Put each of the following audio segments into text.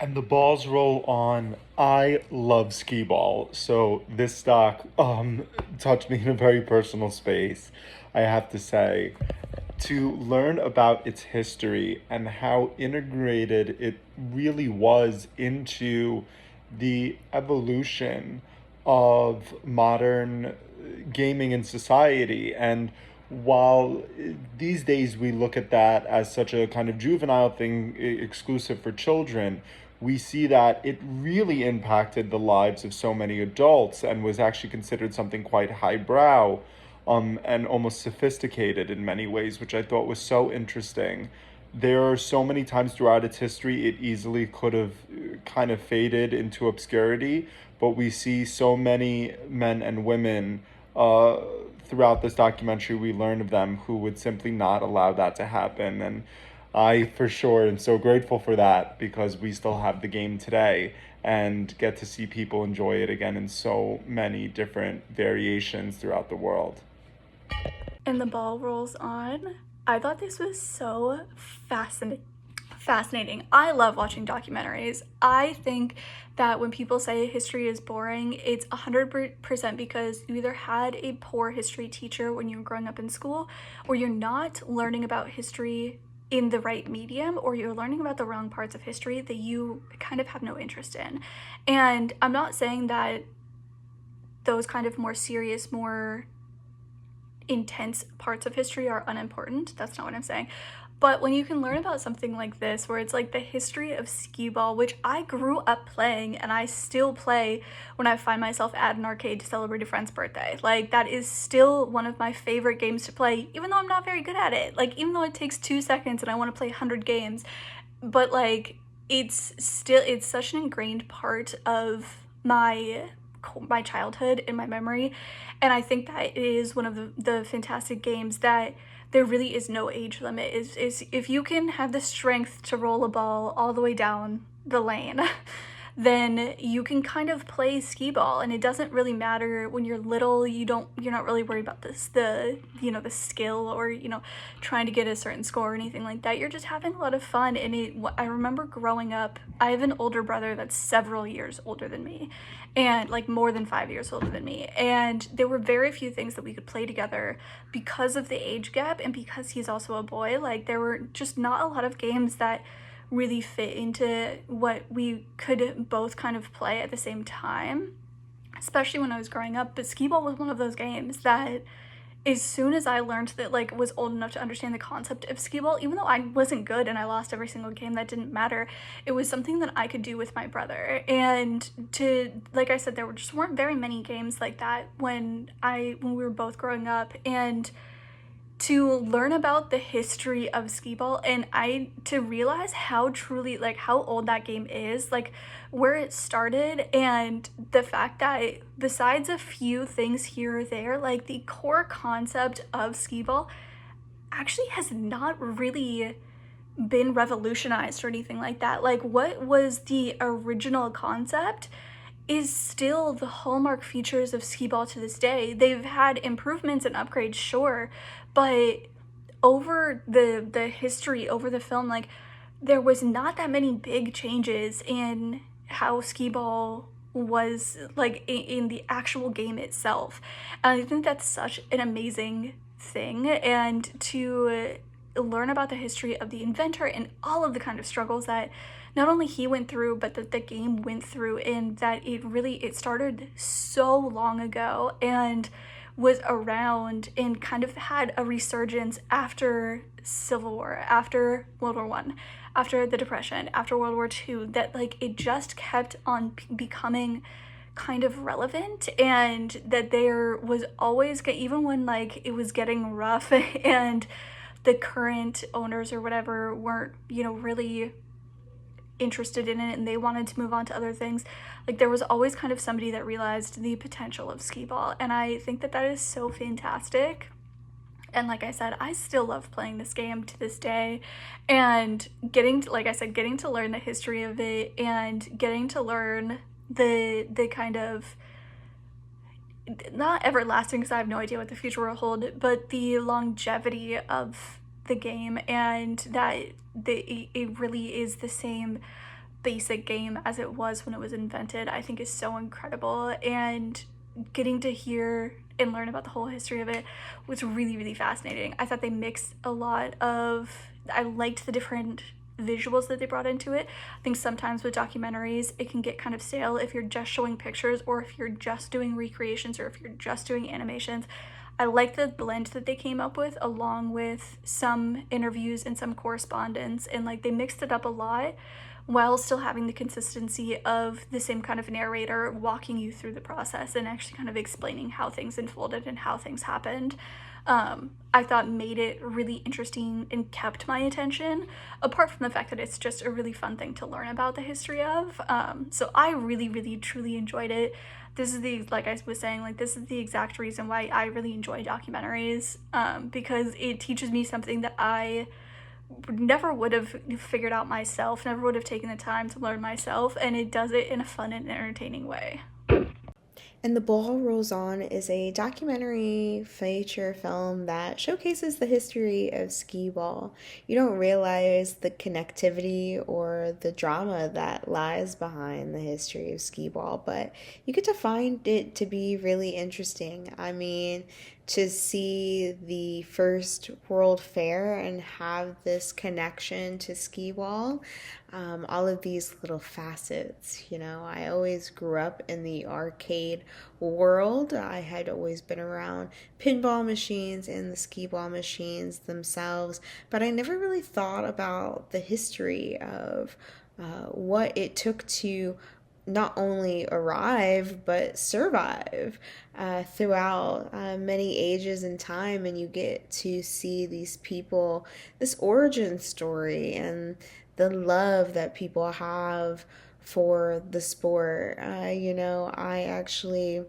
And the balls roll on. I love Skee-Ball, so this stock touched me in a very personal space, I have to say. To learn about its history and how integrated it really was into the evolution of modern gaming in society. And while these days we look at that as such a kind of juvenile thing exclusive for children, we see that it really impacted the lives of so many adults and was actually considered something quite highbrow, and almost sophisticated in many ways, which I thought was so interesting. There are so many times throughout its history it easily could have kind of faded into obscurity, but we see so many men and women uh, throughout this documentary. We learn of them who would simply not allow that to happen. And I, for sure, am so grateful for that because we still have the game today and get to see people enjoy it again in so many different variations throughout the world. And the ball rolls on. I thought this was so fascinating. I love watching documentaries. I think that when people say history is boring, it's 100% because you either had a poor history teacher when you were growing up in school, or you're not learning about history in the right medium, or you're learning about the wrong parts of history that you kind of have no interest in. And I'm not saying that those kind of more serious, more intense parts of history are unimportant. That's not what I'm saying. But when you can learn about something like this, where it's like the history of Skee-Ball, which I grew up playing and I still play when I find myself at an arcade to celebrate a friend's birthday. Like, that is still one of my favorite games to play, even though I'm not very good at it. Like, even though it takes 2 seconds and I want to play 100 games. But, like, it's such an ingrained part of my childhood in my memory, and I think that it is one of the fantastic games that there really is no age limit. Is if you can have the strength to roll a ball all the way down the lane, then you can kind of play Skee-Ball, and it doesn't really matter when you're little. You're not really worried about the skill, or trying to get a certain score or anything like that. You're just having a lot of fun. And I remember growing up, I have an older brother that's several years older than me, and like more than 5 years older than me, and there were very few things that we could play together because of the age gap, and because he's also a boy. Like, there were just not a lot of games that really fit into what we could both kind of play at the same time, especially when I was growing up. But Skee-Ball was one of those games that, as soon as I learned that, like, was old enough to understand the concept of Skee-Ball, even though I wasn't good and I lost every single game, that didn't matter. It was something that I could do with my brother. And like I said, there just weren't very many games like that when we were both growing up. And to learn about the history of Skee-Ball, and to realize how truly, like, how old that game is, like where it started, and the fact that besides a few things here or there, like the core concept of Skee-Ball actually has not really been revolutionized or anything like that. Like, what was the original concept is still the hallmark features of Skee-Ball to this day. They've had improvements and upgrades, sure, but over the history, over the film, like, there was not that many big changes in how Skee-Ball was, like, in the actual game itself. And I think that's such an amazing thing. And to learn about the history of the inventor and all of the kind of struggles that not only he went through, but that the game went through, and that it started so long ago and was around and kind of had a resurgence after Civil War, after World War One, after the Depression, after World War Two, that, like, it just kept on becoming kind of relevant, and that there was always, even when, like, it was getting rough and the current owners or whatever weren't, really interested in it and they wanted to move on to other things, like, there was always kind of somebody that realized the potential of Skee-Ball. And I think that that is so fantastic. And like I said, I still love playing this game to this day, and getting to, like I said, getting to learn the history of it, and getting to learn the kind of, not everlasting because I have no idea what the future will hold, but the longevity of the game, and that it really is the same basic game as it was when it was invented, I think is so incredible. And getting to hear and learn about the whole history of it was really, really fascinating. I thought they mixed a lot of, I liked the different visuals that they brought into it. I think sometimes with documentaries, it can get kind of stale if you're just showing pictures or if you're just doing recreations or if you're just doing animations. I like the blend that they came up with, along with some interviews and some correspondence, and like they mixed it up a lot while still having the consistency of the same kind of narrator walking you through the process and actually kind of explaining how things unfolded and how things happened. I thought made it really interesting and kept my attention, apart from the fact that it's just a really fun thing to learn about the history of. So I really, really, truly enjoyed it. This is the, like I was saying, like this is the exact reason why I really enjoy documentaries, because it teaches me something that I never would have figured out myself, never would have taken the time to learn myself, and it does it in a fun and entertaining way. And The Ball Rolls On is a documentary feature film that showcases the history of skee-ball. You don't realize the connectivity or the drama that lies behind the history of skee-ball, but you get to find it to be really interesting. I mean, to see the first World Fair and have this connection to skee-ball, all of these little facets. I always grew up in the arcade world. I had always been around pinball machines and the skee-ball machines themselves, but I never really thought about the history of what it took to not only arrive but survive throughout many ages and time, and you get to see these people, this origin story, and the love that people have for the sport. I actually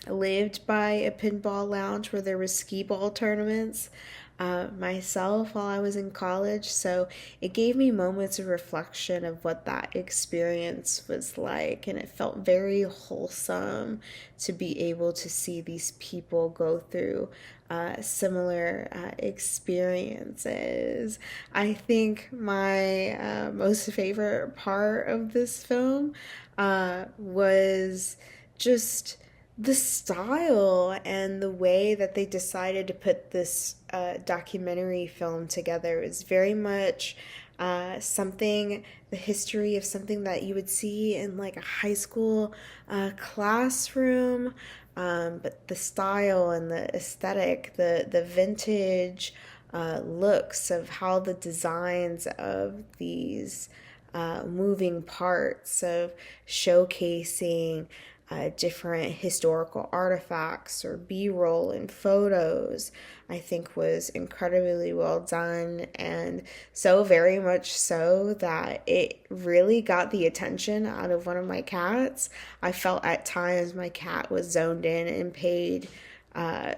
lived by a pinball lounge where there was skee-ball tournaments myself while I was in college, so it gave me moments of reflection of what that experience was like, and it felt very wholesome to be able to see these people go through similar experiences. I think my most favorite part of this film was just the style and the way that they decided to put this documentary film together is very much the history of something that you would see in like a high school classroom. But the style and the aesthetic, the vintage looks of how the designs of these moving parts of showcasing different historical artifacts or B-roll and photos, I think was incredibly well done, and so very much so that it really got the attention out of one of my cats. I felt at times my cat was zoned in and paid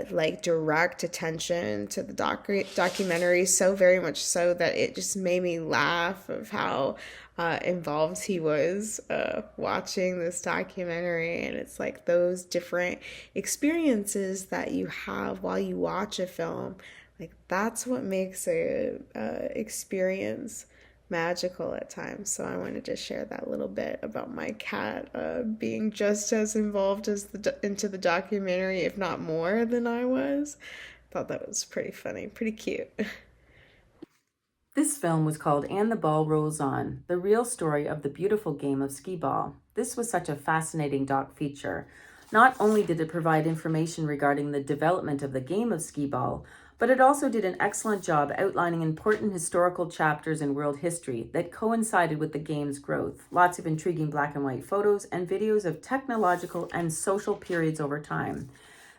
like direct attention to the documentary, so very much so that it just made me laugh of how involved he was watching this documentary. And it's like those different experiences that you have while you watch a film, like that's what makes a experience magical at times. So I wanted to share that little bit about my cat being just as involved as into the documentary, if not more than I was. Thought that was pretty funny, pretty cute. This film was called And the Ball Rolls On, the real story of the beautiful game of skee-ball. This was such a fascinating doc feature. Not only did it provide information regarding the development of the game of skee-ball, but it also did an excellent job outlining important historical chapters in world history that coincided with the game's growth. Lots of intriguing black and white photos and videos of technological and social periods over time.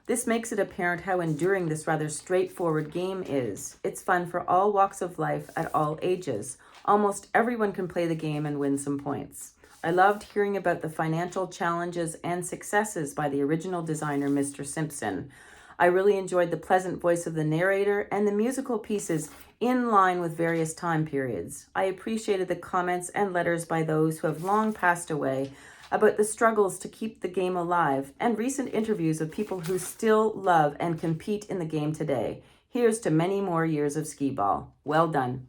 This makes it apparent how enduring this rather straightforward game is. It's fun for all walks of life at all ages. Almost everyone can play the game and win some points. I loved hearing about the financial challenges and successes by the original designer, Mr. Simpson. I really enjoyed the pleasant voice of the narrator and the musical pieces in line with various time periods. I appreciated the comments and letters by those who have long passed away about the struggles to keep the game alive, and recent interviews of people who still love and compete in the game today. Here's to many more years of skee-ball. Well done.